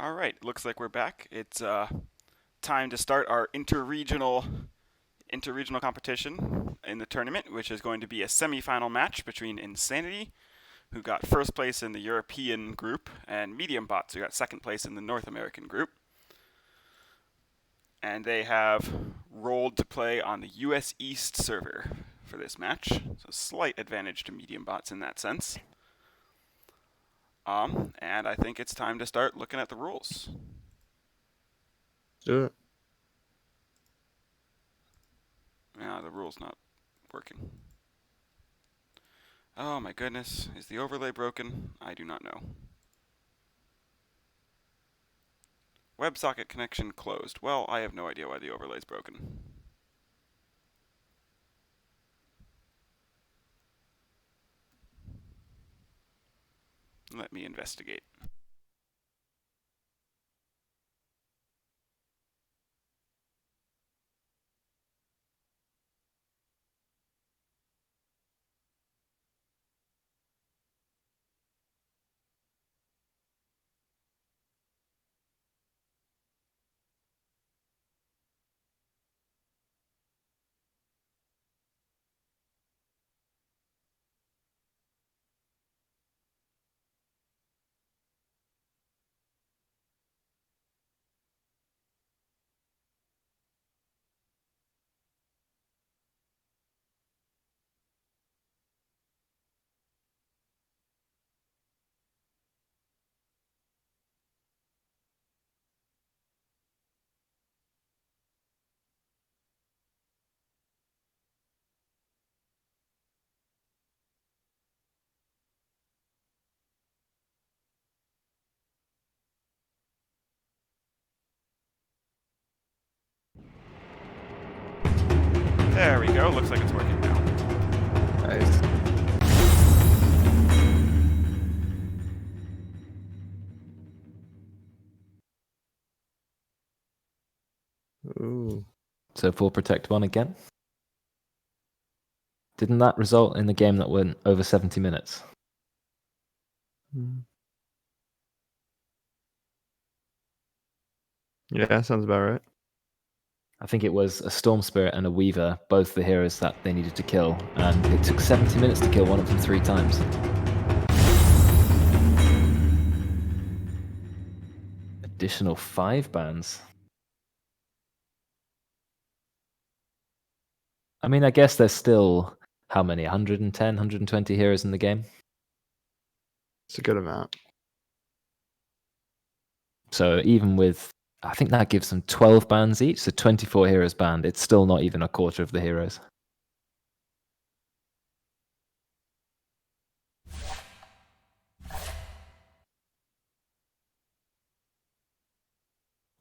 All right, looks like we're back. It's time to start our interregional competition in the tournament, which is going to be a semifinal match between InSanity, who got first place in the European group, and Medium Bots, who got second place in the North American group. And they have rolled to play on the US East server for this match, so slight advantage to Medium Bots in that sense. And I think it's time to start looking at the rules. Do it. Yeah, the rule's not working. Oh my goodness, is the overlay broken? I do not know. WebSocket connection closed. Well, I have no idea why the overlay's broken. Let me investigate. There we go. Looks like it's working now. Nice. Ooh. So 4 protect 1 again. Didn't that result in the game that went over 70 minutes? Yeah, sounds about right. I think it was a Storm Spirit and a Weaver, both the heroes that they needed to kill, and it took 70 minutes to kill one of them 3 times. Additional 5 bans. I mean, I guess there's still, how many, 110, 120 heroes in the game? It's a good amount. So even with, I think that gives them 12 bans each, so 24 heroes banned. It's still not even a quarter of the heroes.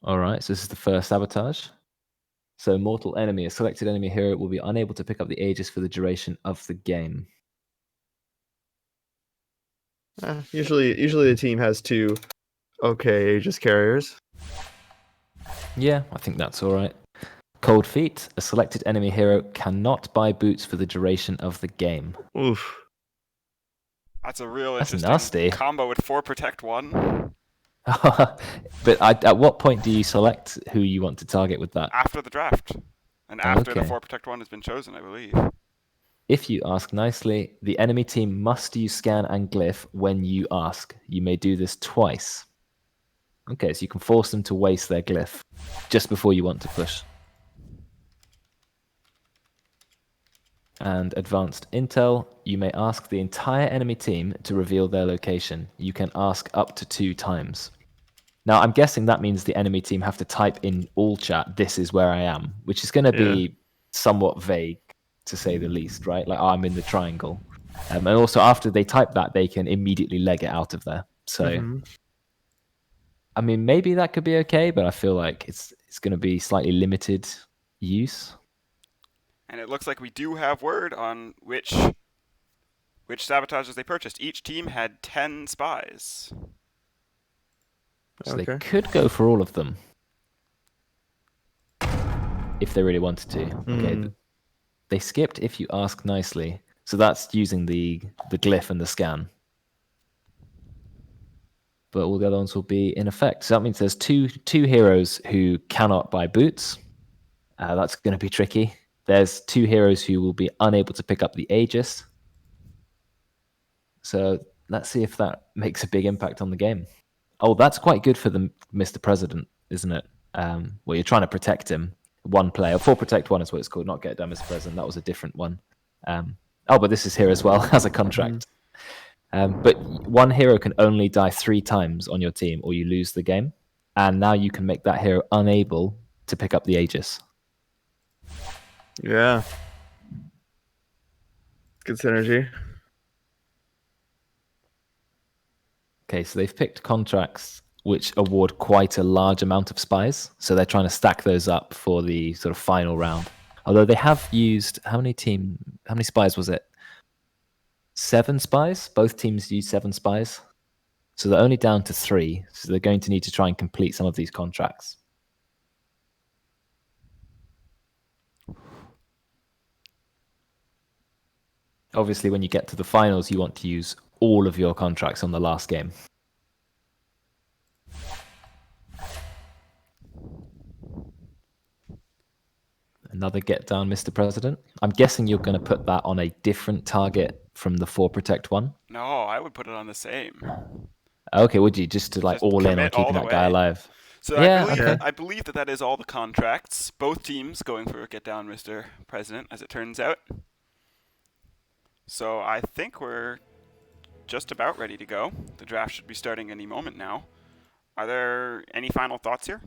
Alright, so this is the first Sabotage. So mortal enemy, a selected enemy hero will be unable to pick up the Aegis for the duration of the game. Usually the team has 2 okay Aegis carriers. Yeah, I think that's alright. Cold Feet, a selected enemy hero cannot buy boots for the duration of the game. Oof. That's a real That's interesting nasty. combo with 4 protect 1. But at what point do you select who you want to target with that? After the draft. And after the Okay. 4 protect 1 has been chosen, I believe. If you ask nicely, the enemy team must use scan and glyph when you ask. You may do this twice. Okay, so you can force them to waste their glyph just before you want to push. And advanced intel, you may ask the entire enemy team to reveal their location. You can ask up to 2 times. Now, I'm guessing that means the enemy team have to type in all chat, "This is where I am," which is going to be somewhat vague, to say the least, right? Like, I'm in the triangle. And also, after they type that, they can immediately leg it out of there. So, I mean, maybe that could be okay, but I feel like it's going to be slightly limited use. And it looks like we do have word on which sabotages they purchased. Each team had 10 spies. So they could go for all of them if they really wanted to. Okay, they skipped if you ask nicely. So that's using the glyph and the scan. but all the other ones will be in effect. So that means there's two heroes who cannot buy boots. That's going to be tricky. There's 2 heroes who will be unable to pick up the Aegis. So let's see if that makes a big impact on the game. Oh, that's quite good for the Mr. President, isn't it? Well, you're trying to protect him. 1 player. 4 protect 1 is what it's called, not get done, Mr. President. That was a different one. But this is here as well as a contract. But 1 hero can only die 3 times on your team or you lose the game. And now you can make that hero unable to pick up the Aegis. Yeah. Good synergy. Okay, so they've picked contracts which award quite a large amount of spies. So they're trying to stack those up for the sort of final round. Although they have used, how many spies was it? 7 spies? Both teams used 7 spies. So they're only down to 3. So they're going to need to try and complete some of these contracts. Obviously, when you get to the finals, you want to use all of your contracts on the last game. Another get down, Mr. President. I'm guessing you're going to put that on a different target from the 4 protect 1. No, I would put it on the same. Okay, would you just to like Just all in on commit all keeping the that guy way. alive? So Yeah, I believe that is all the contracts. Both teams going for a get down, Mr. President, as it turns out. So I think we're just about ready to go. The draft should be starting any moment now. Are there any final thoughts here?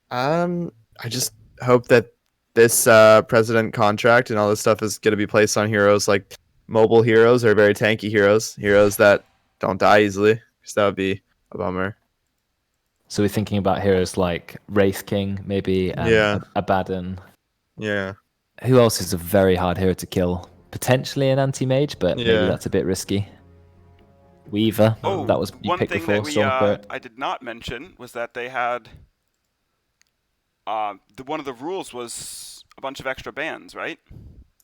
I just hope that this president contract and all this stuff is going to be placed on heroes like mobile heroes or very tanky heroes that don't die easily, because that would be a bummer. So we're thinking about heroes like Wraith King, maybe Abaddon. Yeah. Who else is a very hard hero to kill? Potentially an anti-mage, but maybe that's a bit risky. Weaver, that was you one picked thing before. that Stormspirit. I did not mention was that they had one of the rules was a bunch of extra bans, right?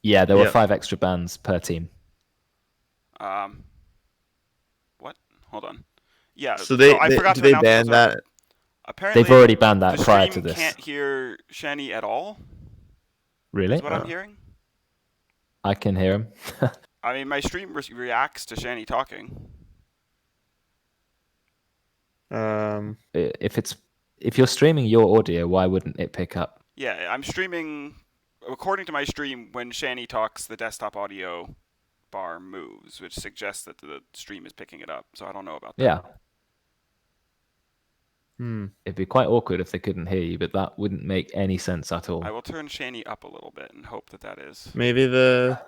Yeah, there were 5 extra bans per team. What? Hold on. Yeah. So they forgot did to they announce ban those. that? Apparently, They've already banned that the prior stream to this. Can't hear Shani at all. Really? Is what I'm hearing. I can hear him. I mean, my stream reacts to Shani talking. If you're streaming your audio, why wouldn't it pick up? Yeah, I'm streaming. According to my stream, when Shani talks, the desktop audio bar moves, which suggests that the stream is picking it up. So I don't know about that. Yeah. It'd be quite awkward if they couldn't hear you, but that wouldn't make any sense at all. I will turn Shani up a little bit and hope that is. Maybe the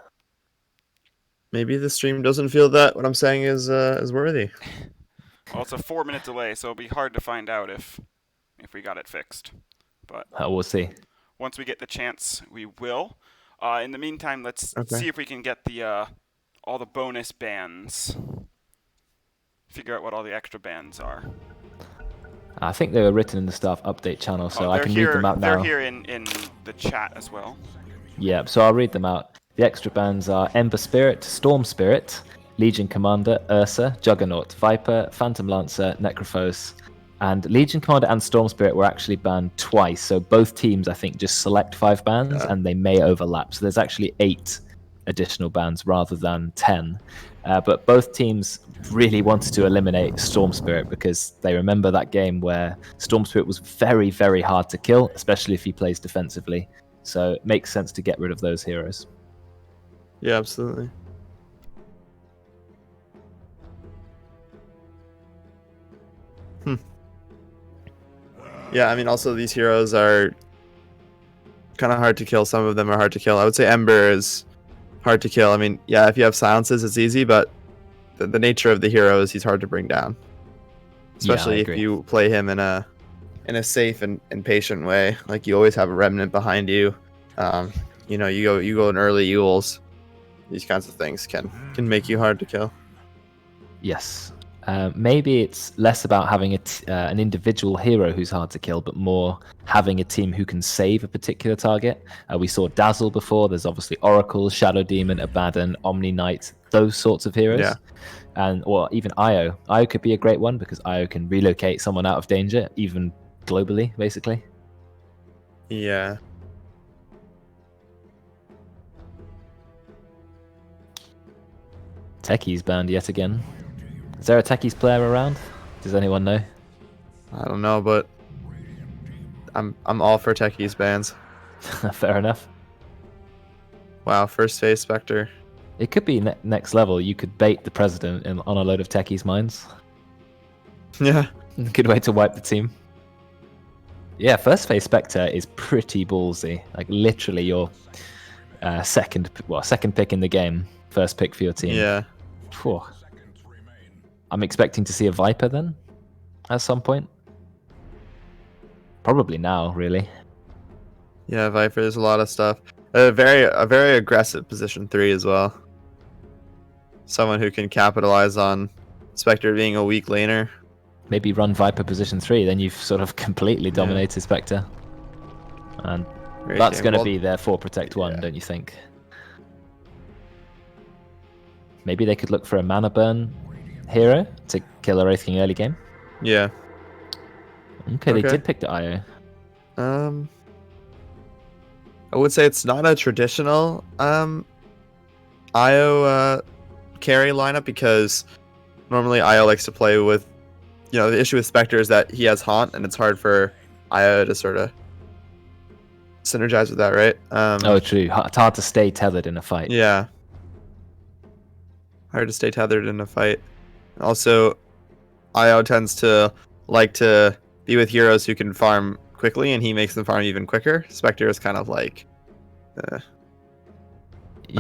stream doesn't feel that what I'm saying is worthy. Well, it's a 4-minute delay, so it'll be hard to find out if we got it fixed. But We'll see. once we get the chance, we will. In the meantime, let's see if we can get the all the bonus bans. Figure out what all the extra bans are. I think they were written in the staff update channel, so I can read them out now. They're here in the chat as well. Yeah, so I'll read them out. The extra bans are Ember Spirit, Storm Spirit, Legion Commander, Ursa, Juggernaut, Viper, Phantom Lancer, Necrophos, and Legion Commander and Storm Spirit were actually banned twice. So both teams, I think, just select 5 bans and they may overlap. So there's actually 8 additional bans rather than 10. But both teams really wanted to eliminate Storm Spirit because they remember that game where Storm Spirit was very, very hard to kill, especially if he plays defensively. So it makes sense to get rid of those heroes. Yeah, absolutely. Yeah, I mean, also these heroes are kind of hard to kill. Some of them are hard to kill. I would say Ember is hard to kill. I mean, yeah, if you have silences, it's easy, but the nature of the hero is he's hard to bring down. Especially if you play him in a safe and patient way. Like, you always have a remnant behind you. You go in early Euls. These kinds of things can make you hard to kill. Yes. Maybe it's less about having an individual hero who's hard to kill, but more having a team who can save a particular target. We saw Dazzle before. There's obviously Oracle, Shadow Demon, Abaddon, Omni Knight. those sorts of heroes. Yeah. And or even Io. Io could be a great one because Io can relocate someone out of danger, even globally, basically. Yeah. Techies banned yet again. Is there a Techies player around? Does anyone know? I don't know, but I'm all for techies bans. Fair enough. Wow, first phase Spectre. It could be next level. You could bait the president on a load of techies' minds. Yeah. Good way to wipe the team. Yeah, first phase Spectre is pretty ballsy. Like literally your second pick in the game. First pick for your team. Yeah. Phew. I'm expecting to see a Viper then at some point. Probably now, really. Yeah, Viper, there's a lot of stuff. A very aggressive position 3 as well. Someone who can capitalize on Spectre being a weak laner. Maybe run Viper position 3, then you've sort of completely dominated Spectre. And Great that's game. going to Well, be their 4 protect 1, yeah. don't you think? Maybe they could look for a mana burn hero to kill a Wraith King early game. Yeah. Okay, they Okay. did pick the IO. I would say it's not a traditional IO carry lineup because normally IO likes to play with, the issue with Spectre is that he has Haunt and it's hard for IO to sort of synergize with that, right? Oh, true. It's hard to stay tethered in a fight. Yeah. Hard to stay tethered in a fight. Also, IO tends to like to be with heroes who can farm quickly, and he makes them farm even quicker. Spectre is kind of like... Yeah,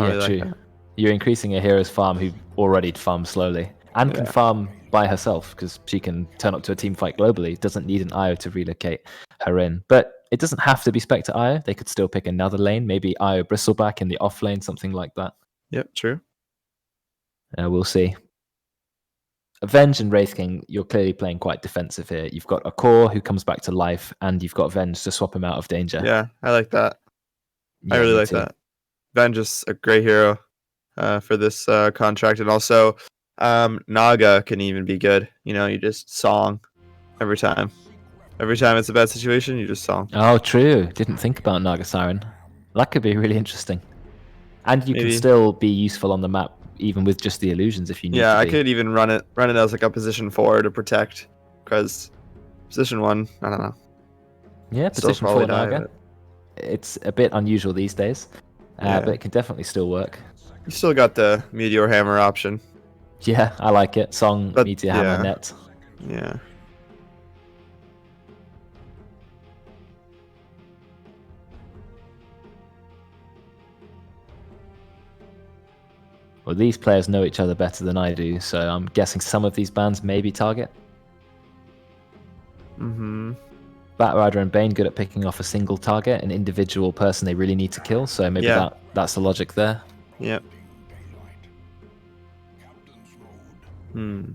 really like true. that. You're increasing a hero's farm who already farms slowly and can Yeah. farm by herself because she can turn up to a team fight globally. Doesn't need an IO to relocate her in. But it doesn't have to be Spectre IO. They could still pick another lane, maybe IO Bristleback in the off lane, something like that. Yep, true. We'll see. Avenge and Wraith King, you're clearly playing quite defensive here. You've got a core who comes back to life, and you've got Avenge to swap him out of danger. Yeah, I like that. I Yeah, really me like too. that. Venge is a great hero for this contract, and also Naga can even be good. You just song every time. Every time it's a bad situation, you just song. Oh, true. Didn't think about Naga Siren. That could be really interesting. And you Maybe. can still be useful on the map, even with just the illusions if you need Yeah, to I be. could even run it as like a position 4 to protect, because position 1, I don't know. Yeah, Still position probably 4 die, Naga. It's a bit unusual these days, Yeah. but it can definitely still work. You still got the Meteor Hammer option. Yeah, I like it. Song, But, Meteor Hammer, yeah. Net. Yeah. Well, these players know each other better than I do, so I'm guessing some of these bans maybe target. Mm-hmm. Batrider and Bane good at picking off a single target, an individual person they really need to kill, so maybe Yeah. that's the logic there. Yep. Hmm.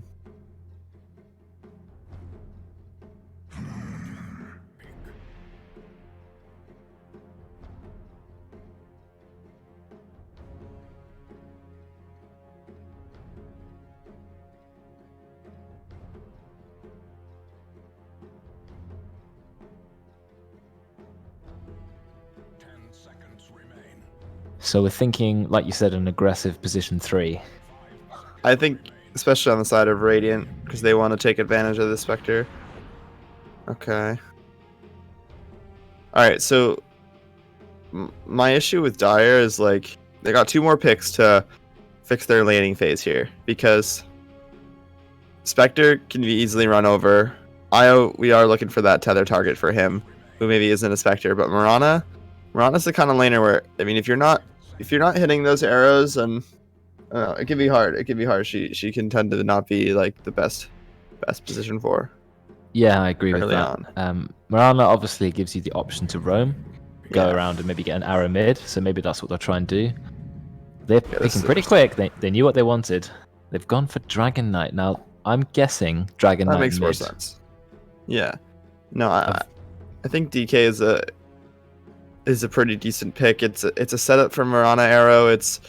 So we're thinking, like you said, an aggressive position 3. I think, especially on the side of Radiant, because they want to take advantage of the Spectre. Okay. Alright, so my issue with Dire is, like, they got 2 more picks to fix their laning phase here, because Spectre can be easily run over. We are looking for that tether target for him, who maybe isn't a Spectre, but Mirana's the kind of laner where, I mean, if you're not hitting those arrows, and it can be hard. It can be hard. She can tend to not be like the best position for. Yeah, I agree with Early that. Mirana obviously gives you the option to roam, go Yeah. around and maybe get an arrow mid, so maybe that's what they'll try and do. They're this picking is pretty quick. They knew what they wanted. They've gone for Dragon Knight. Now, I'm guessing Dragon That Knight makes mid. more sense. Yeah. No, I think DK is a pretty decent pick. It's a setup for Mirana arrow. It's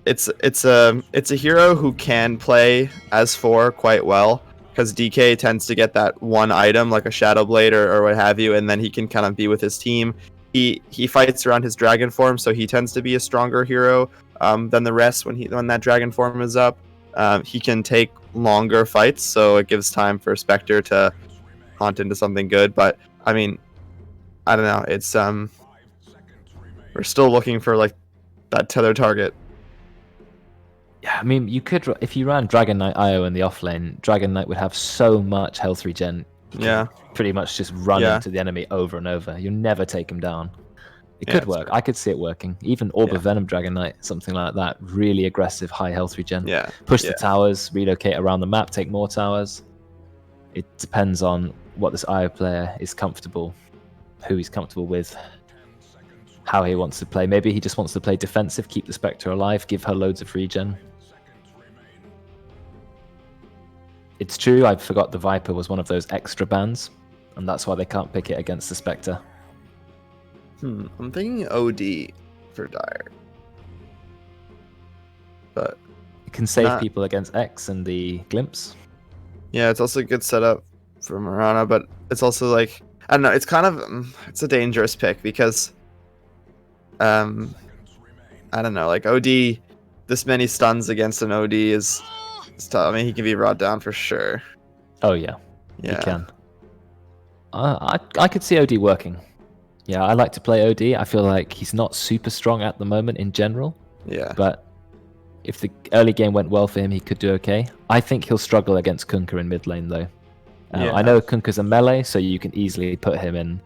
it's a hero who can play as 4 quite well, because DK tends to get that one item like a Shadow Blade or what have you, and then he can kind of be with his team. He fights around his dragon form, so he tends to be a stronger hero than the rest when that dragon form is up. He can take longer fights, so it gives time for Spectre to haunt into something good. But I mean, I don't know. It's we're still looking for like that tether target. Yeah, I mean, you could if you ran Dragon Knight IO in the offlane, Dragon Knight would have so much health regen. You could Yeah. pretty much just run Yeah. into the enemy over and over. You'll never take him down. It Yeah, could that's work. true. I could see it working. Even Orb Yeah. of Venom Dragon Knight, something like that. Really aggressive, high health regen. Yeah. Push Yeah. the towers, relocate around the map, take more towers. It depends on what this IO player is comfortable, who he's comfortable with, how he wants to play. Maybe he just wants to play defensive, keep the Spectre alive, give her loads of regen. It's true, I forgot the Viper was one of those extra bans, and that's why they can't pick it against the Spectre. I'm thinking OD for Dire. But It can save Not- people against X and the Glimpse. yeah, it's also a good setup for Mirana, but it's also like, I don't know, it's kind of it's a dangerous pick because I don't know, like OD, this many stuns against an OD is tough. I mean, he can be brought down for sure. Oh yeah, Yeah. he can. I could see OD working. Yeah, I like to play OD. I feel like he's not super strong at the moment in general, Yeah. but if the early game went well for him, he could do okay. I think he'll struggle against Kunkka in mid lane though. Yeah. I know Kunkka's a melee, so you can easily put him in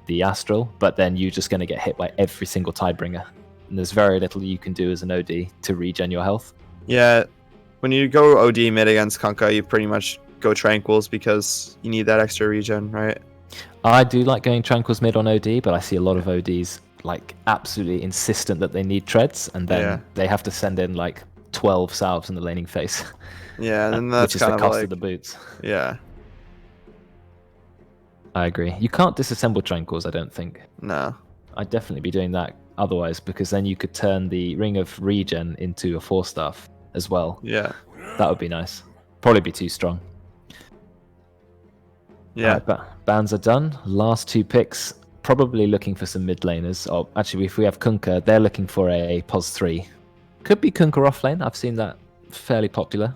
the Astral, but then you're just going to get hit by every single Tidebringer. And there's very little you can do as an OD to regen your health. Yeah. When you go OD mid against Kunkka, you pretty much go Tranquils because you need that extra regen, right? I do like going Tranquils mid on OD, but I see a lot of ODs like absolutely insistent that they need treads, and then Yeah. they have to send in like 12 salves in the laning phase, Yeah, and then that's which is kind the of cost like, of the boots. yeah. I agree. You can't disassemble Tranquils, I don't think. No. I'd definitely be doing that otherwise, because then you could turn the Ring of Regen into a 4-staff as well. Yeah. That would be nice. Probably be too strong. Yeah. But bans are done. Last 2 picks, probably looking for some mid laners. Oh, actually, if we have Kunkka, they're looking for a POS 3. Could be Kunkka offlane. I've seen that fairly popular.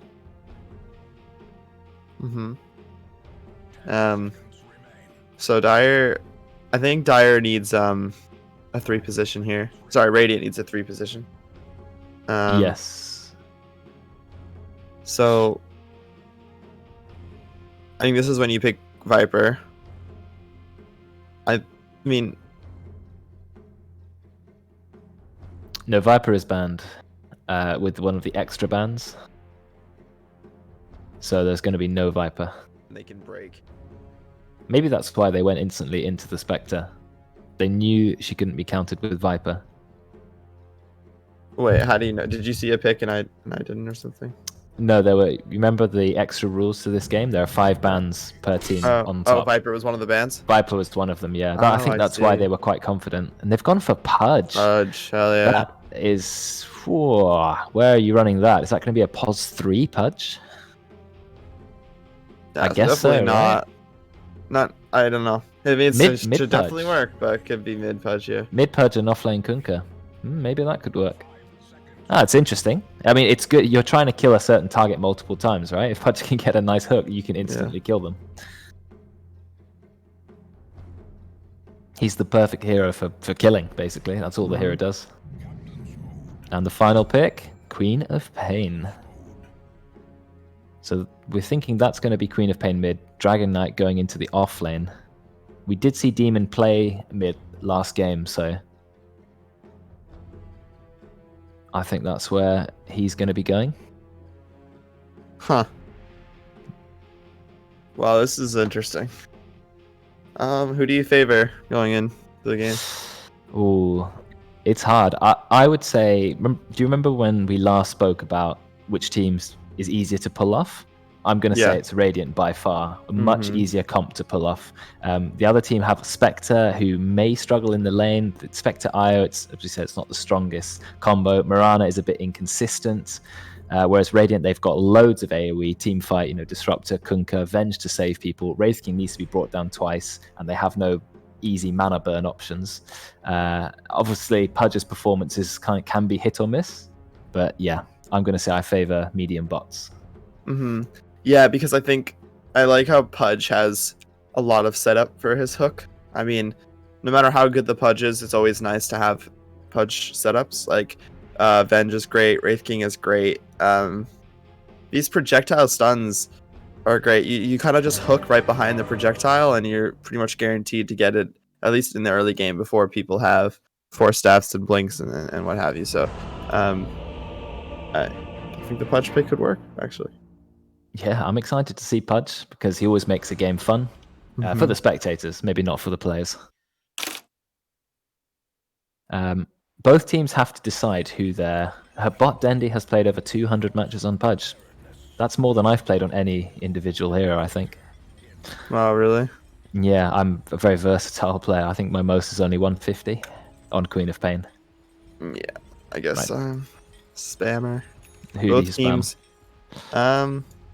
So Dire, I think Dire needs a 3 position here. Sorry, Radiant needs a 3 position. Yes. So I think this is when you pick Viper. I mean, No, Viper is banned with one of the extra bans. So there's going to be no Viper. they can break. Maybe that's why they went instantly into the Spectre. They knew she couldn't be countered with Viper. Wait, how do you know? Did you see a pick and I didn't or something? No, there were. Remember the extra rules to this game? There are 5 bans per team on top. Viper was one of the bands. Viper was one of them. Yeah, I Oh, think I that's why see. they were quite confident, and they've gone for Pudge. Hell yeah. That is. Whoa, where are you running that? Is that going to be a POS 3 Pudge? I That's guess so, definitely not. right? Not. I don't know. I mean, Mid- it should mid-pudge. definitely work, but it could be mid pudge. Yeah. Mid Pudge and offlane Kunkka. Maybe that could work. Ah, it's interesting. I mean, it's good. You're trying to kill a certain target multiple times, right? If Pudge can get a nice hook, you can instantly kill them. He's the perfect hero for killing, basically. That's all the hero does. And the final pick, Queen of Pain. So we're thinking that's going to be Queen of Pain mid, Dragon Knight going into the off lane. We did see Demon play mid last game, so I think that's where he's going to be going. Huh. Wow, this is interesting. Who do you favor going into the game? Ooh, it's hard. I would say, do you remember when we last spoke about which teams is easier to pull off? I'm going to Yeah. say it's Radiant by far. A much Mhm. easier comp to pull off. The other team have Spectre, who may struggle in the lane. Spectre IO, as we said, it's not the strongest combo. Mirana is a bit inconsistent. Whereas Radiant, they've got loads of AoE, Teamfight, Disruptor, Kunkka, Venge to save people. Wraith King needs to be brought down twice, and they have no easy mana burn options. Obviously, Pudge's performances can be hit or miss, but yeah, I'm going to say I favor medium bots. Yeah, because I think I like how Pudge has a lot of setup for his hook. I mean, no matter how good the Pudge is, it's always nice to have Pudge setups. Like, Venge is great, Wraith King is great. These projectile stuns are great. You kind of just hook right behind the projectile, and you're pretty much guaranteed to get it, at least in the early game, before people have Force Staffs and Blinks and what have you. So, I think the Pudge pick could work, actually. Yeah, I'm excited to see Pudge because he always makes a game fun for the spectators, maybe not for the players. Both teams have to decide who their bot Dendy has played over 200 matches on Pudge. That's more than I've played on any individual hero, I think. Oh, really? Yeah, I'm a very versatile player. I think my most is only 150 on Queen of Pain. Yeah, I guess Right. spammer. Who Both do you spam? teams.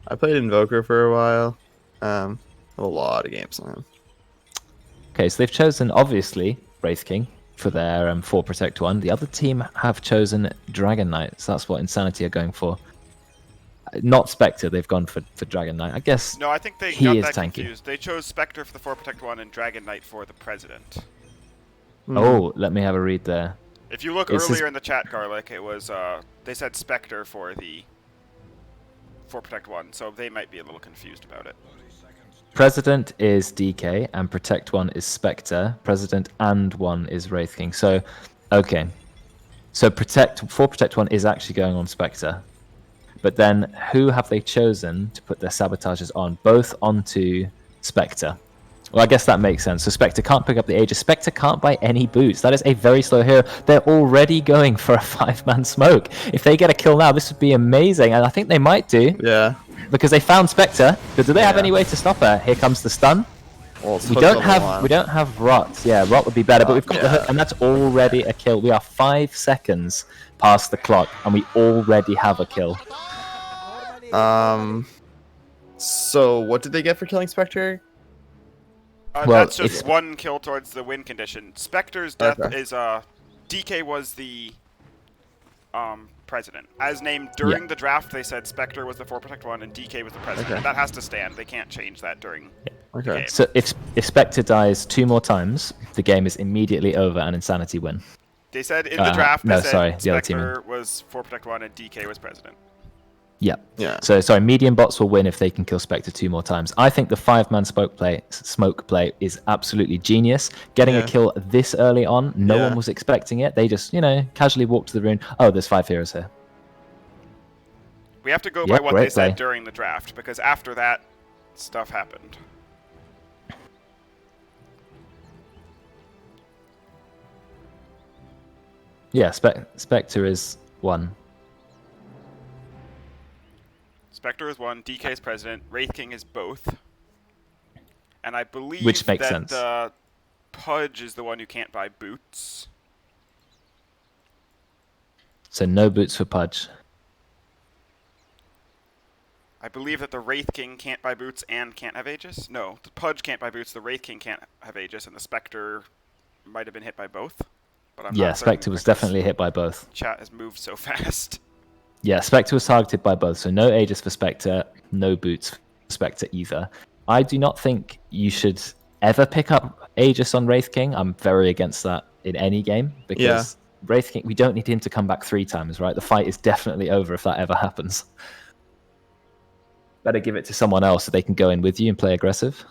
I played Invoker for a while. A lot of games on him. Okay, so they've chosen, obviously, Wraith King for their 4 Protect 1. The other team have chosen Dragon Knight, so that's what InSanity are going for. Not Spectre, they've gone for Dragon Knight. I guess No, I think they he got is that tanky. confused. They chose Spectre for the 4 Protect 1 and Dragon Knight for the President. Oh, let me have a read there. If you look earlier in the chat, Garlic, it was they said Spectre for the 4 Protect 1, so they might be a little confused about it. President is DK and Protect 1 is Spectre. President and 1 is Wraith King. So, okay. So 4 Protect 1 is actually going on Spectre. But then who have they chosen to put their sabotages on? Both onto Spectre. Well, I guess that makes sense. So Spectre can't pick up the Aegis. Spectre can't buy any boots. That is a very slow hero. They're already going for a 5-man smoke. If they get a kill now, this would be amazing. And I think they might do. Yeah. Because they found Spectre. But do they have any way to stop her? Here comes the stun. Well, We don't have Rot. Yeah, Rot would be better, but we've got the hook, and that's already a kill. We are 5 seconds past the clock, and we already have a kill. So what did they get for killing Spectre? Well, that's just 1 kill towards the win condition. Spectre's death is DK was the president. As named during the draft, they said Spectre was the 4 Protect 1 and DK was the president. Okay. That has to stand. They can't change that during the Okay. game. So if Spectre dies 2 more times, the game is immediately over and InSanity win. They said in the draft, no, they said sorry, the other team Spectre was 4 Protect 1 and DK was president. Yeah. Yeah. So sorry, medium bots will win if they can kill Spectre 2 more times. I think the 5-man smoke play is absolutely genius. Getting a kill this early on, no one was expecting it. They just, casually walked to the room. Oh, there's 5 heroes here. We have to go by what great they said play. during the draft, because after that, stuff happened. Yeah, Spectre is 1. Spectre is 1, DK is president, Wraith King is both. And I believe Which makes that sense. the Pudge is the one who can't buy boots. So no boots for Pudge. I believe that the Wraith King can't buy boots and can't have Aegis. No, the Pudge can't buy boots, the Wraith King can't have Aegis, and the Spectre might have been hit by both. But I'm Yeah, not certain Spectre was because definitely hit by both. Chat has moved so fast. Yeah, Spectre was targeted by both, so no Aegis for Spectre, no boots for Spectre either. I do not think you should ever pick up Aegis on Wraith King. I'm very against that in any game, because Wraith King, we don't need him to come back 3 times, right? The fight is definitely over if that ever happens. Better give it to someone else so they can go in with you and play aggressive.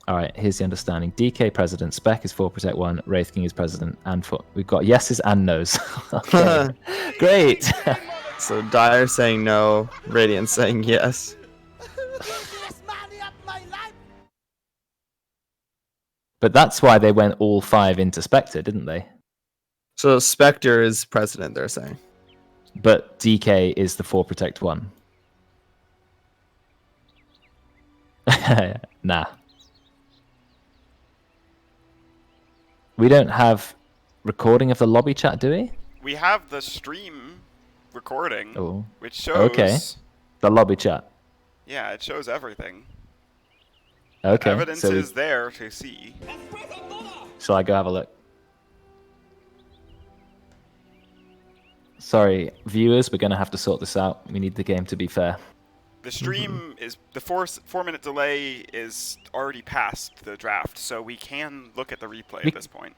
Alright, here's the understanding. DK president, Spec is 4 Protect 1, Wraith King is president, and we've got yeses and nos. Okay, great! So Dire saying no, Radiant saying yes. But that's why they went all 5 into Spectre, didn't they? So Spectre is president, they're saying. But DK is the 4 Protect 1. Nah. We don't have recording of the lobby chat, do we? We have the stream recording, Oh. which shows. Okay. The lobby chat. Yeah, it shows everything. Okay. Evidence so is there to see. Shall I go have a look? Sorry, viewers, we're going to have to sort this out. We need the game to be fair. The stream is the 4-minute delay is already past the draft, so we can look at the replay at this point.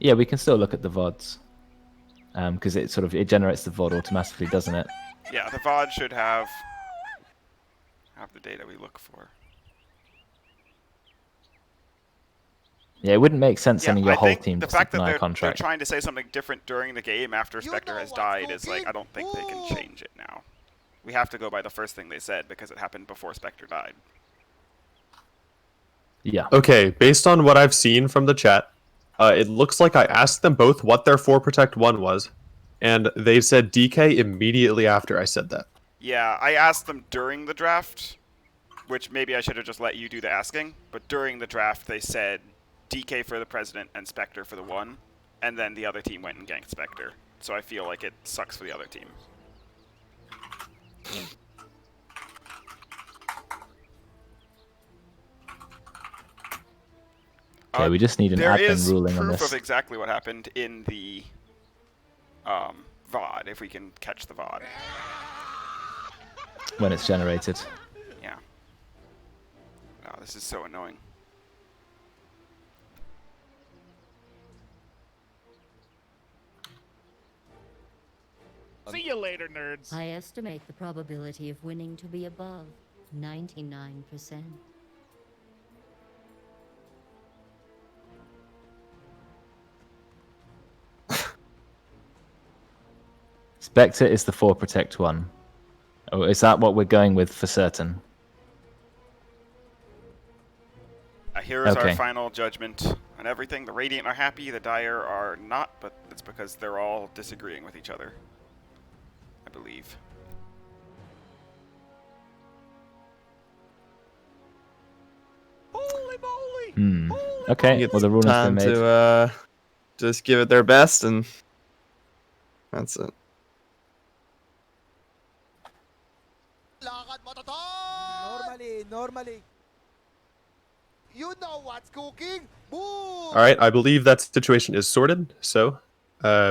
Yeah, we can still look at the VODs. Because it generates the VOD automatically, doesn't it? Yeah, the VOD should have the data we look for. Yeah, it wouldn't make sense sending your I whole think team the to fact that deny a they're contract. trying to say something different during the game after Spectre has died is like, I don't think they can change it now. We have to go by the first thing they said because it happened before Spectre died. Yeah. Okay, based on what I've seen from the chat, it looks like I asked them both what their 4 Protect 1 was, and they said DK immediately after I said that. Yeah, I asked them during the draft, which maybe I should have just let you do the asking, but during the draft they said DK for the President and Spectre for the 1, and then the other team went and ganked Spectre. So I feel like it sucks for the other team. Okay, we just need an admin ruling on There is this. proof of exactly what happened in the VOD, if we can catch the VOD. When it's generated. Yeah. Oh, this is so annoying. See you later, nerds. I estimate the probability of winning to be above 99%. Spectre is the 4 Protect 1. Oh, is that what we're going with for certain? Here is our Okay. final judgment on everything. The Radiant are happy, the Dire are not, but it's because they're all disagreeing with each other, I believe. Holy moly! Hmm. Holy Okay, Get well the ruling's been time made. to just give it their best, and that's it. Lakad mo to! Normally. You know what's cooking? Boom! All right, I believe that situation is sorted, so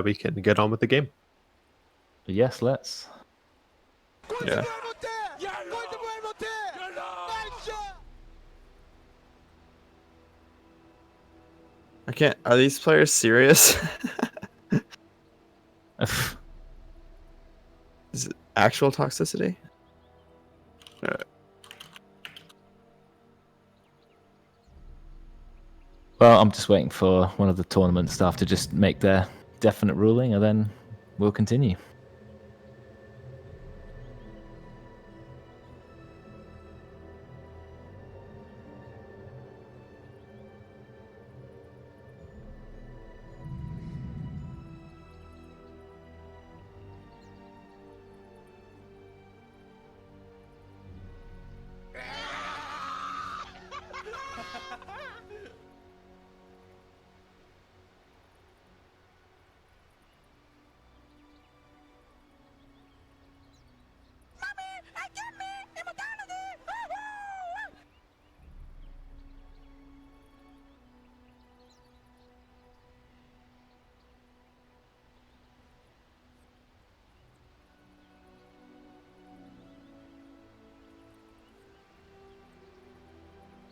we can get on with the game. Yes, let's. Yeah. I can't. Are these players serious? Is it actual toxicity? Well, I'm just waiting for one of the tournament staff to just make their definite ruling, and then we'll continue.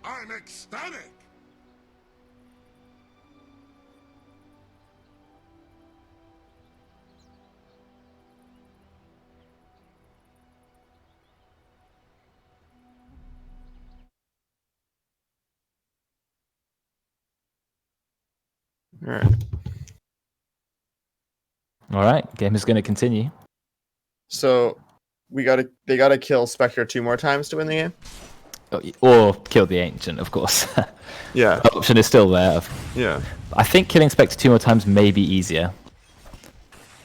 I'm ecstatic! All right. All right, game is going to continue. So they gotta kill Spectre 2 more times to win the game. Or kill the Ancient, of course. Yeah. The option is still there. Yeah. I think killing Spectre 2 more times may be easier.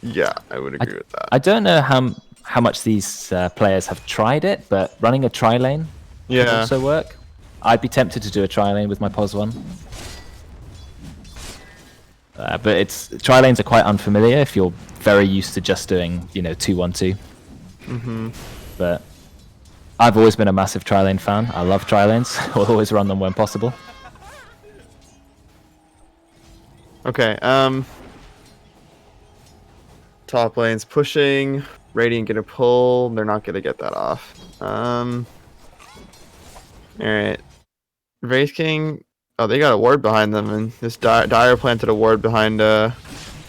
Yeah, I would agree with that. I don't know how much these players have tried it, but running a tri lane would Yeah. also work. I'd be tempted to do a tri-lane with my POS 1. But tri-lanes are quite unfamiliar if you're very used to just doing, 2-1-2. But I've always been a massive tri-lane fan. I love tri-lanes. We'll always run them when possible. Okay, top lane's pushing. Radiant gonna pull. They're not gonna get that off. Alright. Wraith King. Oh, they got a ward behind them, and this Dire planted a ward behind the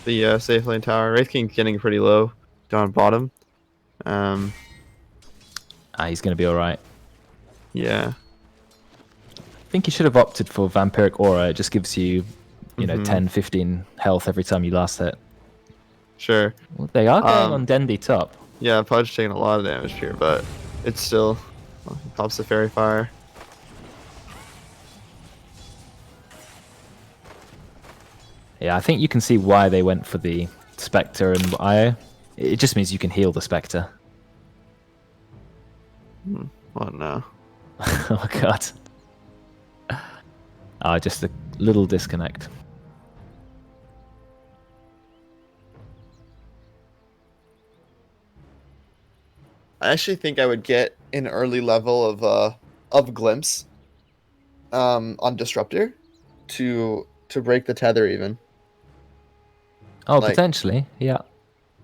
safe lane tower. Wraith King's getting pretty low down bottom. He's going to be alright. Yeah. I think you should have opted for Vampiric Aura. It just gives you, 10, 15 health every time you last hit. Sure. Well, they are going on Dendy top. Yeah, Pudge taking a lot of damage here, but it's still... Well, he pops the Fairy Fire. Yeah, I think you can see why they went for the Spectre and IO. It just means you can heal the Spectre. Oh no. Oh god. Just a little disconnect. I actually think I would get an early level of Glimpse on Disruptor to break the tether even. Oh, Like- potentially, yeah.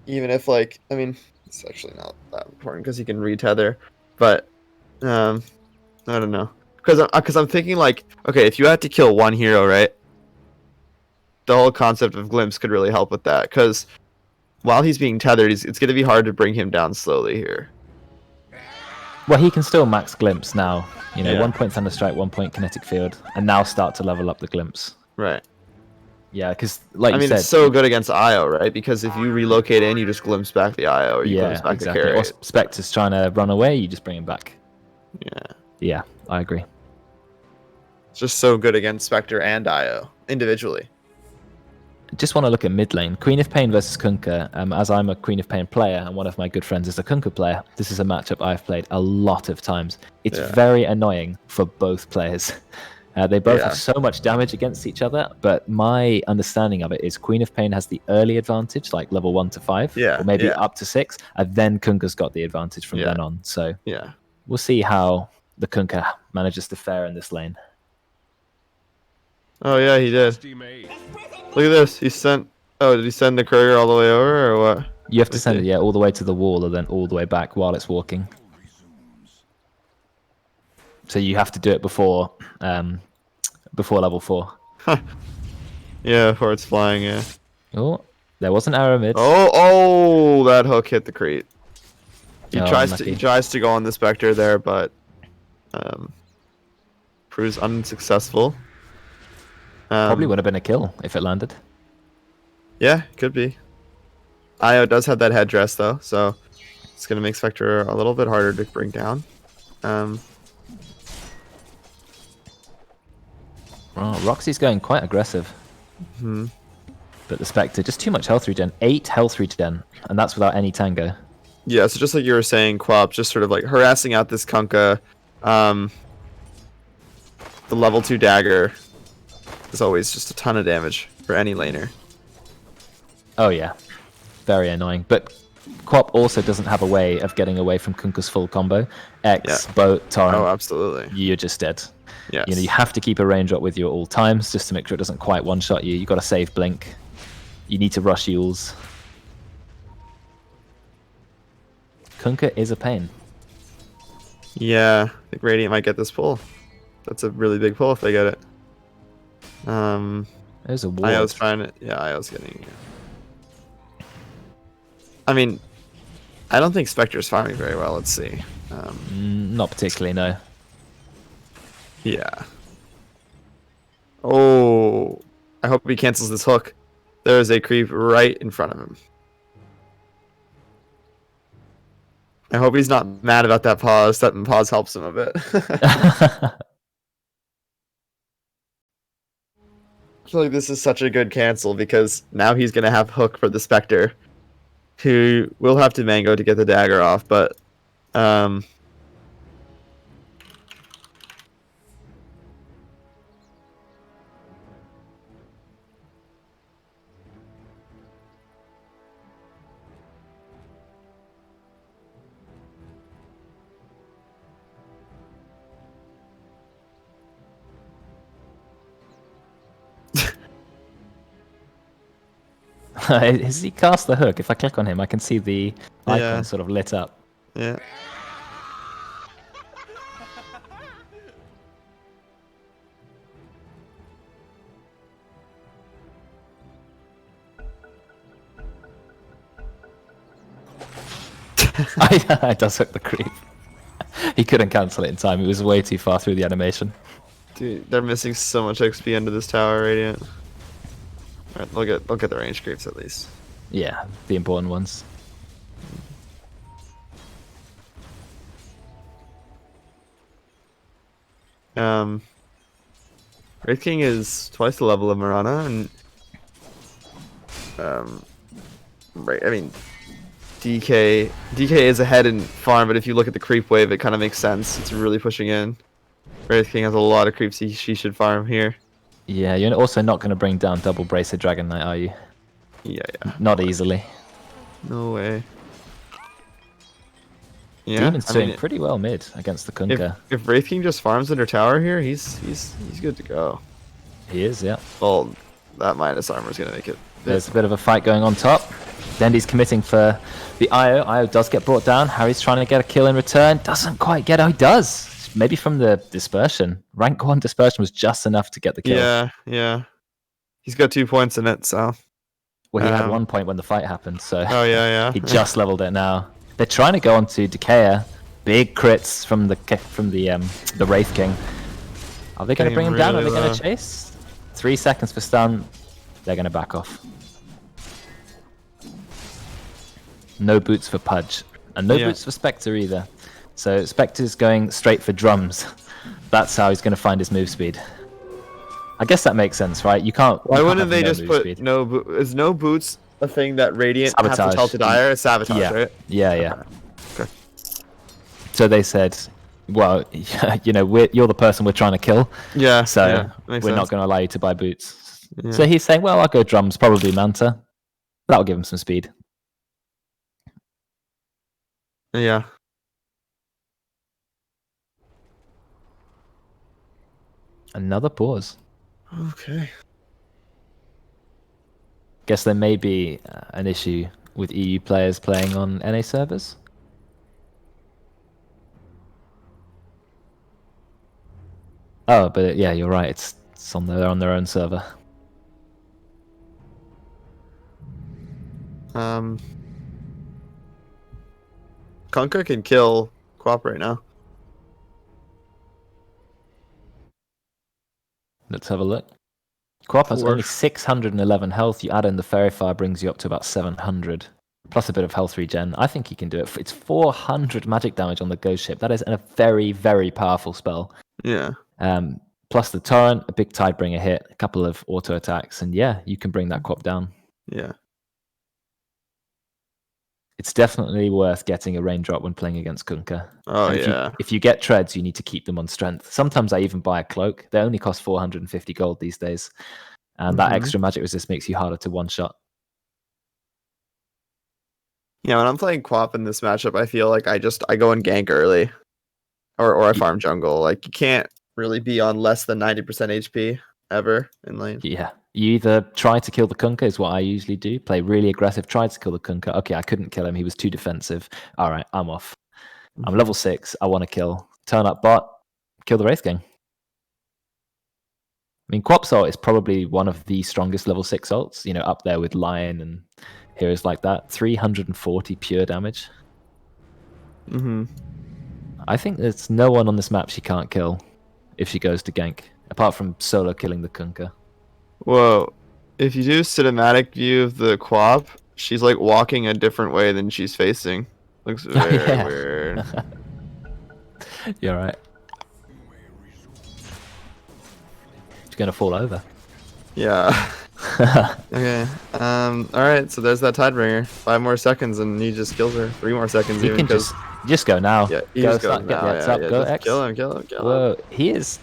Even if it's actually not that important because he can retether, but I don't know. Because I'm thinking okay, if you had to kill one hero, right? The whole concept of Glimpse could really help with that. Because while he's being tethered, it's going to be hard to bring him down slowly here. Well, he can still max Glimpse now. Yeah. 1 point Thunderstrike, 1 point Kinetic Field, and now start to level up the Glimpse. Right. Yeah, because like I you mean, said, it's so good against IO, right? Because if you relocate in, you just glimpse back the IO, or you glimpse back exactly. the carry. Or Spectre's trying to run away, you just bring him back. Yeah. Yeah, I agree. It's just so good against Spectre and IO individually. Just want to look at mid lane. Queen of Pain versus Kunkka. As I'm a Queen of Pain player, and one of my good friends is a Kunkka player, this is a matchup I've played a lot of times. It's very annoying for both players. They both have so much damage against each other, but my understanding of it is Queen of Pain has the early advantage, like level 1 to 5, or maybe up to 6, and then Kunkka's got the advantage from then on. So we'll see how the Kunkka manages to fare in this lane. Oh yeah, he did. Look at this. He sent. Oh, did he send the courier all the way over, or what? You have to send it, all the way to the wall, and then all the way back while it's walking. So you have to do it before level 4. Yeah, before it's flying. Yeah. Oh, there was an arrow mid. Oh, that hook hit the crate. He Unlucky. tries to go on the Spectre there, but proves unsuccessful. Probably would have been a kill if it landed. Yeah, could be. IO does have that headdress though, so it's gonna make Spectre a little bit harder to bring down. Oh, Roxy's going quite aggressive. But the Spectre, just too much health regen. 8 health regen, and that's without any tango. Yeah, so just like you were saying, Quap, just sort of like harassing out this Kunkka. The level 2 dagger is always just a ton of damage for any laner. Oh yeah, very annoying. But Quap also doesn't have a way of getting away from Kunkka's full combo. X, boat, torrent. Oh, absolutely. You're just dead. Yes. You have to keep a range up with you at all times just to make sure it doesn't quite one-shot you. You got to save blink. You need to rush Yules. Kunkka is a pain. Yeah, I think Radiant might get this pull. That's a really big pull if they get it. There's a ward. IO's trying to... Yeah, IO's getting... I mean, I don't think Spectre's farming very well. Let's see. Not particularly, no. Yeah. Oh, I hope he cancels this hook. There is a creep right in front of him. I hope he's not mad about that pause. That pause helps him a bit. I feel like this is such a good cancel because now he's going to have hook for the Spectre, who will have to mango to get the dagger off, but Has he cast the hook? If I click on him, I can see the icon Yeah. sort of lit up. Yeah. I does hook the creep. He couldn't cancel it in time. It was way too far through the animation. Dude, they're missing so much XP under this tower, Radiant. Alright, look at the range creeps at least. Yeah, the important ones. Wraith King is twice the level of Mirana, and right. I mean, DK is ahead in farm, but if you look at the creep wave, it kind of makes sense. It's really pushing in. Wraith King has a lot of creeps she should farm here. Yeah, you're also not going to bring down double Bracer Dragon Knight, are you? Yeah. Not easily. No way. Yeah, Demon's I doing mean, pretty well mid against the Kunkka. if Wraith King just farms under tower here, he's good to go. He is, yeah. Well, that minus armor is gonna make it. There's a bit of a fight going on top. Dendy's committing for the IO. IO does get brought down. Harry's trying to get a kill in return. Doesn't quite get it. Oh, he does. Maybe from the dispersion. Rank 1 dispersion was just enough to get the kill. Yeah. He's got 2 points in it, so. Well, he had 1 point when the fight happened, so Oh yeah. he just leveled it now. They're trying to go on to Decayer. Big crits from the Wraith King. Are they going to bring him down? Are they going to chase? 3 seconds for stun. They're going to back off. No boots for Pudge. And no boots for Spectre either. So Spectre's going straight for drums. That's how he's going to find his move speed. I guess that makes sense, right? You can't. Why you can't wouldn't have they no just move put speed. is no boots a thing that Radiant have to Sabotage. tell to Dire? It's Sabotage, Yeah. right? Yeah. Okay. So they said, well, you know, you're the person we're trying to kill. Yeah. So makes we're not sense. going to allow you to buy boots. Yeah. So he's saying, well, I'll go drums, probably Manta. That'll give him some speed. Yeah. Another pause. Okay. Guess there may be an issue with EU players playing on NA servers. Oh, but yeah, you're right. It's on they're on their own server. Kunkka can kill Quap right now. Let's have a look. Quap has only Dwarf. 611 health. You add in the Fairy Fire, brings you up to about 700. Plus a bit of health regen. I think he can do it. It's 400 magic damage on the Ghost Ship. That is a very, very powerful spell. Yeah. Plus the Torrent, a big Tidebringer hit, a couple of auto attacks, and yeah, you can bring that Quap down. Yeah. It's definitely worth getting a raindrop when playing against Kunkka. Oh And yeah. if you get treads, you need to keep them on strength. Sometimes I even buy a cloak. They only cost 450 gold these days. And that extra magic resist makes you harder to one-shot. Yeah, when I'm playing Quap in this matchup, I feel like I go and gank early. Or I farm jungle. Like you can't really be on less than 90% HP ever in lane. Yeah. You either try to kill the Kunkka, is what I usually do. Play really aggressive, try to kill the Kunkka. Okay, I couldn't kill him. He was too defensive. All right, I'm off. I'm level 6. I want to kill. Turn up bot, kill the Wraith King. I mean, Quap's ult is probably one of the strongest level 6 ults, you know, up there with Lion and heroes like that. 340 pure damage. I think there's no one on this map she can't kill if she goes to gank, apart from solo killing the Kunkka. Whoa. If you do cinematic view of the Quap, she's like walking a different way than she's facing. Looks very weird. You're right. She's gonna fall over. Yeah. Okay. Alright, so there's that Tidebringer. 5 more seconds and he just kills her. 3 more seconds You even can just go now. yeah, he Go just goes start, get now. the X Yeah, up, yeah, go just X. kill him. Whoa, he is.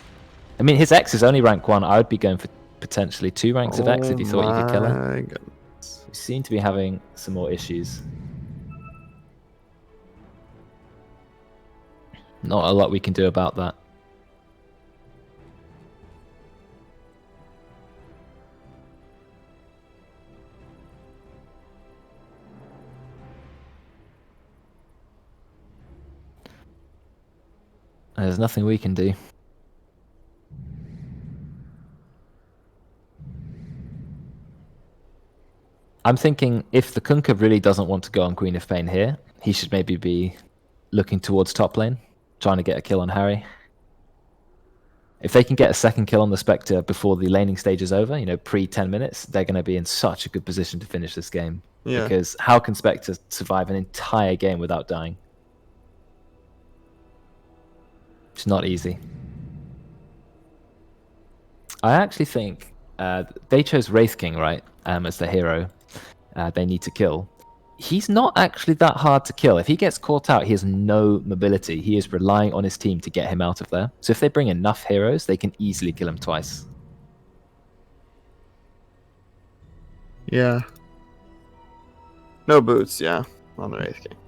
I mean, his X is only rank 1. I would be going for potentially 2 ranks of X if you thought you could kill her. My goodness. You seem to be having some more issues. Not a lot we can do about that. There's nothing we can do. I'm thinking if the Kunkka really doesn't want to go on Queen of Pain here, he should maybe be looking towards top lane, trying to get a kill on Harry. If they can get a second kill on the Spectre before the laning stage is over, you know, pre-10 minutes, they're going to be in such a good position to finish this game. Yeah. Because how can Spectre survive an entire game without dying? It's not easy. I actually think they chose Wraith King, right, as the hero they need to kill. He's not actually that hard to kill. If he gets caught out, he has no mobility. He is relying on his team to get him out of there. So if they bring enough heroes, they can easily kill him twice. Yeah. No boots, yeah, on the Wraith King.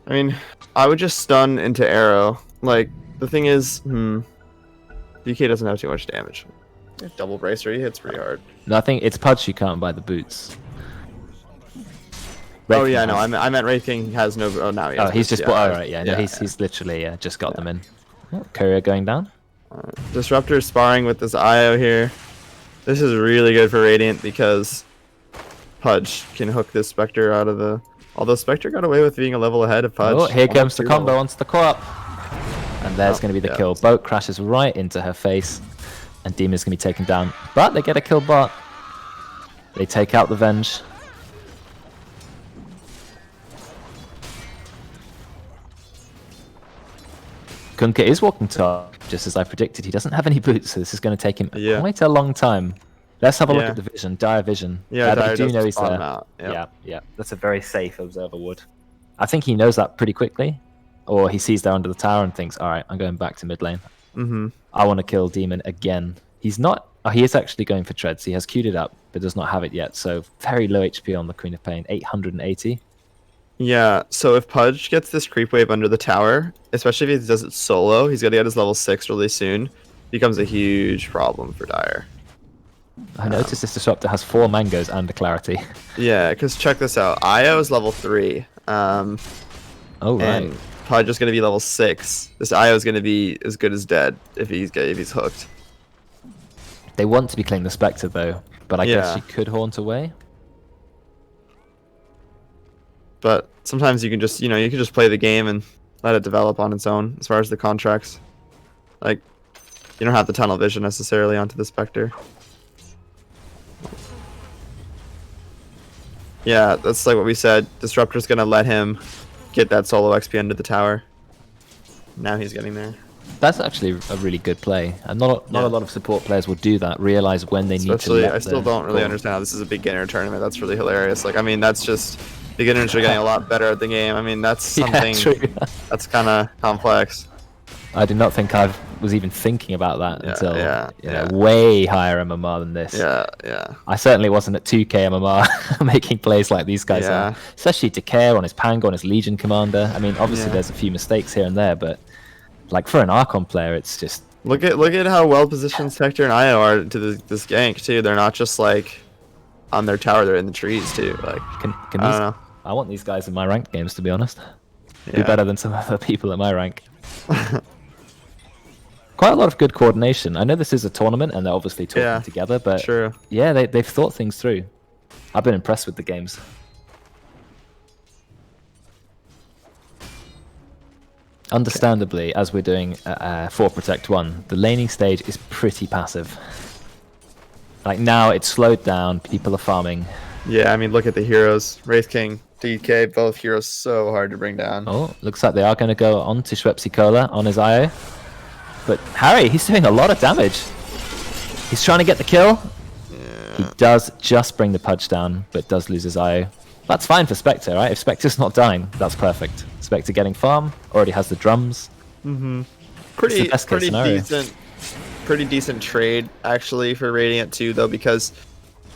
I mean, I would just stun into arrow. Like, the thing is, DK doesn't have too much damage. Double bracer, he hits pretty hard. No, I think it's Pudge you can't buy the boots. Oh yeah, no, I meant Wraith King has no. Oh, now he has. Oh, he's boots, just yeah. all right. Yeah, no, he's literally just got them in. Oh, courier going down. Disruptor sparring with this IO here. This is really good for Radiant because Pudge can hook this Spectre out of the. Although Spectre got away with being a level ahead of Pudge. Oh, here comes the combo level. onto the co-op. And there's going to be the kill. Boat crashes right into her face. And Demon's going to be taken down. But they get a kill bot. They take out the Venge. Kunkka is walking top, just as I predicted. He doesn't have any boots, so this is going to take him quite a long time. Let's have a look at the vision. Dire vision. Yeah, but Dire you do does know he's spot him there. out. Yep. Yeah. That's a very safe observer would. I think he knows that pretty quickly. Or he sees they're under the tower and thinks, alright, I'm going back to mid lane. I want to kill Demon again. He's not... Oh, he is actually going for treads. He has queued it up, but does not have it yet. So very low HP on the Queen of Pain. 880. Yeah, so if Pudge gets this creep wave under the tower, especially if he does it solo, he's going to get his level 6 really soon. Becomes a huge problem for Dire. I noticed this Disruptor has 4 mangoes and a Clarity. Yeah, because check this out. Io is level 3. Oh, right. And Pudge is going to be level 6. This Io is going to be as good as dead if he's hooked. They want to be killing the Spectre, though. But I guess she could haunt away. But sometimes you can just, you can just play the game and let it develop on its own as far as the contracts. Like, you don't have the tunnel vision necessarily onto the Spectre. Yeah, that's like what we said. Disruptor's gonna let him get that solo XP under the tower. Now he's getting there. That's actually a really good play. And not a lot of support players will do that, realize when they need to let I still don't really understand how this is a beginner tournament. That's really hilarious. Like, I mean, that's just... Beginners are getting a lot better at the game. I mean, that's something that's kind of complex. I do not think I was even thinking about that until you know, way higher MMR than this. Yeah. I certainly wasn't at 2k MMR making plays like these guys are. Especially Decare on his Pango, on his Legion Commander. I mean, obviously there's a few mistakes here and there, but like for an Archon player, it's just... Look at how well positioned Spectre and Io are to this gank, too. They're not just, like, on their tower. They're in the trees, too. Like, I don't know. I want these guys in my ranked games, to be honest. Do better than some other people at my rank. Quite a lot of good coordination. I know this is a tournament, and they're obviously talking together, but yeah, they've thought things through. I've been impressed with the games. Understandably, as we're doing 4 Protect 1, the laning stage is pretty passive. Like now, it's slowed down, people are farming. Yeah, I mean, look at the heroes. Wraith King, DK, both heroes so hard to bring down. Oh, looks like they are going to go on to Schwepsy Cola on his IO. But Harry, he's doing a lot of damage. He's trying to get the kill. Yeah. He does just bring the Pudge down, but does lose his IO. That's fine for Spectre, right? If Spectre's not dying, that's perfect. Spectre getting farm, already has the drums. Pretty decent trade, actually, for Radiant too, though, because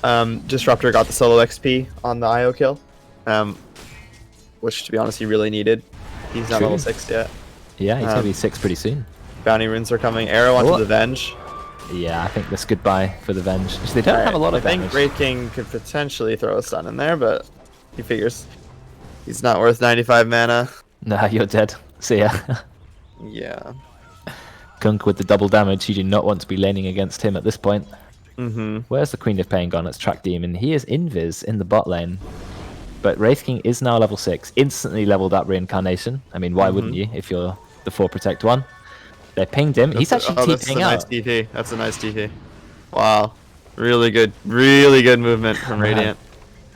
Disruptor got the solo XP on the IO kill, which, to be honest, he really needed. He's not level 6 yet. Yeah, he's going to be 6 pretty soon. Bounty runes are coming. Arrow onto the Venge. Yeah, I think that's goodbye for the Venge. They don't have a lot of damage. I think Wraith King could potentially throw a stun in there, but he figures he's not worth 95 mana. Nah, you're dead. See ya. Yeah. Kunk with the double damage. You do not want to be laning against him at this point. Mm-hmm. Where's the Queen of Pain gone? It's Track Demon. He is invis in the bot lane. But Wraith King is now level 6. Instantly leveled up Reincarnation. I mean, why wouldn't you if you're the 4 Protect 1? They pinged him. He's actually that's a TPing nice out. TP. That's a nice TP. Wow. Really good movement from Radiant.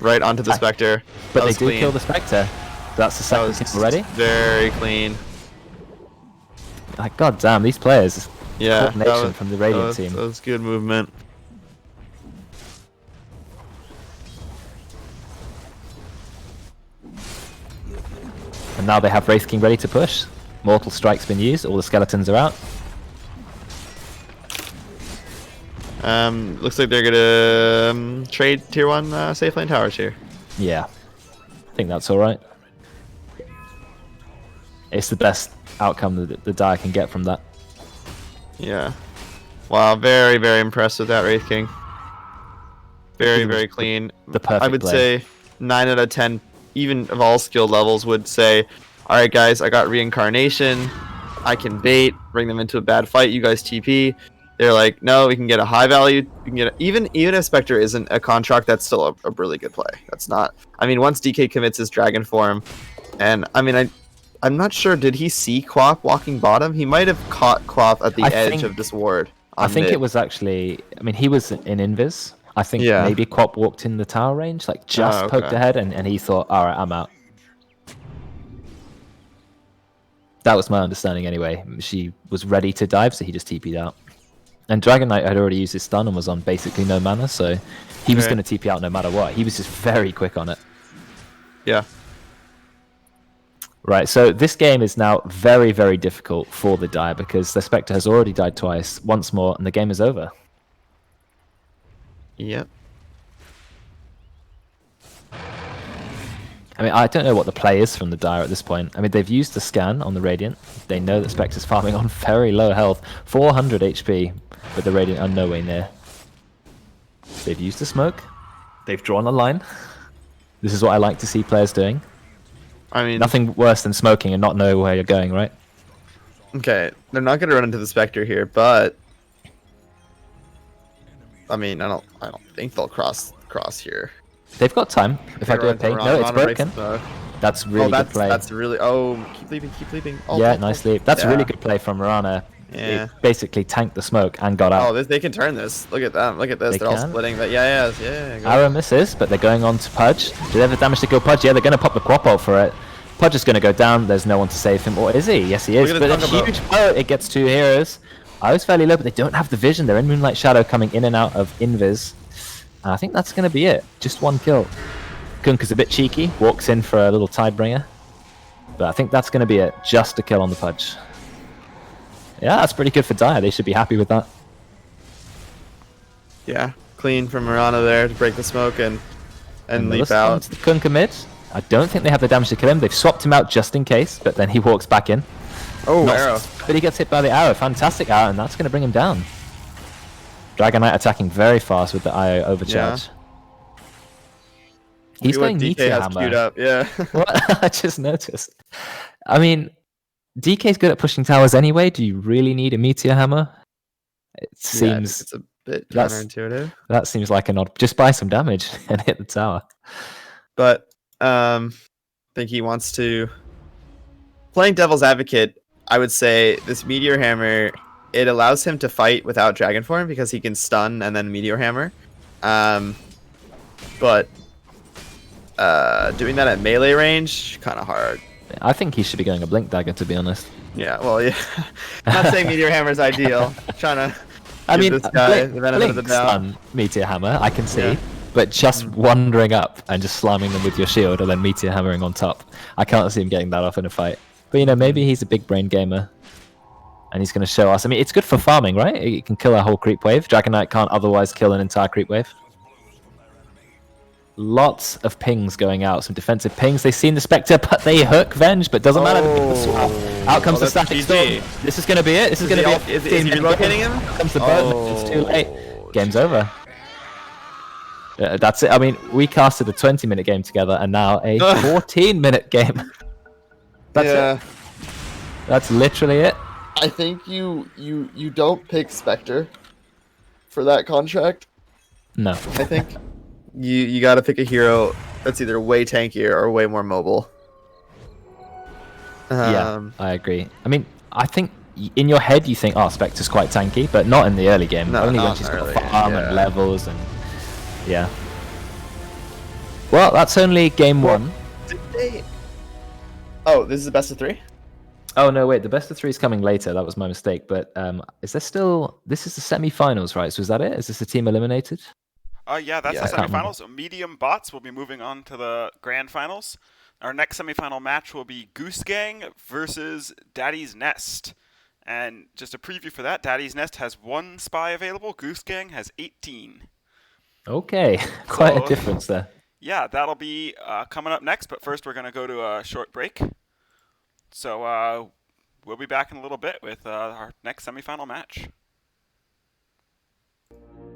Right onto the Spectre. But That they was do clean. kill the Spectre. That's the That second was kill already. very clean. Like, god damn, these players. Yeah, Coordination from the Radiant team. That was good movement. And now they have Wraith King ready to push. Mortal Strike's been used. All the skeletons are out. Looks like they're gonna trade tier 1 safe lane towers here. Yeah. I think that's alright. It's the best outcome that the Dire can get from that. Yeah. Wow, very, very impressed with that Wraith King. Very, very clean. The perfect I would play. say 9 out of 10, even of all skill levels, would say, alright guys, I got Reincarnation, I can bait, bring them into a bad fight, you guys TP. They're like, no, we can get a high value, we can get even if Spectre isn't a contract, that's still a really good play. That's not, I mean, once DK commits his dragon form, and I mean, I'm not sure, did he see Quap walking bottom? He might have caught Quap at the edge of this ward. I think mid. it was actually, I mean, he was in Invis. I think Yeah. maybe Quap walked in the tower range, like just Oh, poked okay. ahead, and he thought, alright, I'm out. That was my understanding anyway. She was ready to dive, so he just TP'd out. And Dragon Knight had already used his stun and was on basically no mana, so he was Okay. going to TP out no matter what. He was just very quick on it. Yeah. Right, so this game is now very, very difficult for the Dire because the Spectre has already died twice, once more, and the game is over. Yep. I mean, I don't know what the play is from the Dire at this point. I mean, they've used the scan on the Radiant. They know that Spectre's farming on very low health, 400 HP, but the Radiant are nowhere near. They've used the smoke. They've drawn a line. This is what I like to see players doing. I mean, Nothing worse than smoking and not know where you're going, right? okay, they're not going to run into the Spectre here, but I mean, I don't think they'll cross here. They've got time. If I do a ping, no, it's broken. That's really good play. That's really. Oh, keep leaping. Oh, Yeah, nice leap. That's a Yeah. really good play from Mirana. Yeah. It basically tanked the smoke and got out. Oh, they can turn this. Look at them. Look at this. They They're all can? splitting. But yeah. Go. Arrow misses, but they're going on to Pudge. Do they have the damage to kill Pudge? Yeah, they're going to pop the Quap ult for it. Pudge is going to go down. There's no one to save him. Or is he? Yes, he is. Look at But a this Tonka huge blow. It gets 2 heroes. I was fairly low, but they don't have the vision. They're in Moonlight Shadow coming in and out of Invis. And I think that's going to be it. Just 1 kill. Kunk is a bit cheeky. Walks in for a little Tidebringer. But I think that's going to be it. Just a kill on the Pudge. Yeah, that's pretty good for Dire. They should be happy with that. Yeah, clean from Mirana there to break the smoke and leap out. To the Kunka mid. I don't think they have the damage to kill him. They've swapped him out just in case, but then he walks back in. Oh, Not- arrow. But he gets hit by the arrow. Fantastic arrow, and that's going to bring him down. Dragon Knight attacking very fast with the IO overcharge. He's Look at going what DK Meteor has queued Hammer. up. Yeah. What? I just noticed. I mean, DK's good at pushing towers anyway. Do you really need a Meteor Hammer? It Yeah, seems it's a bit that's- counterintuitive. that seems like an odd. Just buy some damage and hit the tower. But I think he wants to. Playing devil's advocate, I would say this Meteor Hammer, it allows him to fight without Dragon Form because he can stun and then Meteor Hammer. But doing that at melee range, kind of hard. I think he should be going a Blink Dagger, to be honest. Yeah, well, yeah. Not saying Meteor Hammer's ideal. Trying to I give mean, this guy Blink, the benefit of the Blink doubt. stun Meteor Hammer, I can see. Yeah. But just wandering up and just slamming them with your shield and then Meteor Hammering on top, I can't see him getting that off in a fight. But, you know, maybe he's a big brain gamer. And he's going to show us. I mean, it's good for farming, right? It can kill a whole creep wave. Dragon Knight can't otherwise kill an entire creep wave. Lots of pings going out. Some defensive pings. They've seen the Spectre, but they hook Venge, but doesn't matter. They get the swap. Out comes the Oh, that's static GG. storm. This is going to be it. This is going to be it. Is he relocating him? Out comes the boat. It's too late. Game's over. That's it. I mean, we casted a 20-minute game together, and now a 14-minute game. That's Yeah. it. That's literally it. I think you don't pick Spectre for that contract. No. I think you got to pick a hero that's either way tankier or way more mobile. Yeah, I agree. I mean, I think in your head you think, oh, Spectre's quite tanky, but not in the early game. No, Only not when in she's the got early farm game, and yeah. levels and yeah. Well, that's only game one. Did they? Oh, this is the best of 3. Oh no, wait, the best of 3 is coming later. That was my mistake. But is there still? This is the semi-finals, right? So is that it? Is this the team eliminated? Yeah, that's Yeah, the I can't remember. semifinals. Medium bots will be moving on to the grand finals. Our next semifinal match will be Goose Gang versus Daddy's Nest. And just a preview for that, Daddy's Nest has 1 spy available. Goose Gang has 18. Okay, quite So- a difference there. Yeah, that'll be coming up next. But first, we're going to go to a short break. So we'll be back in a little bit with our next semifinal match.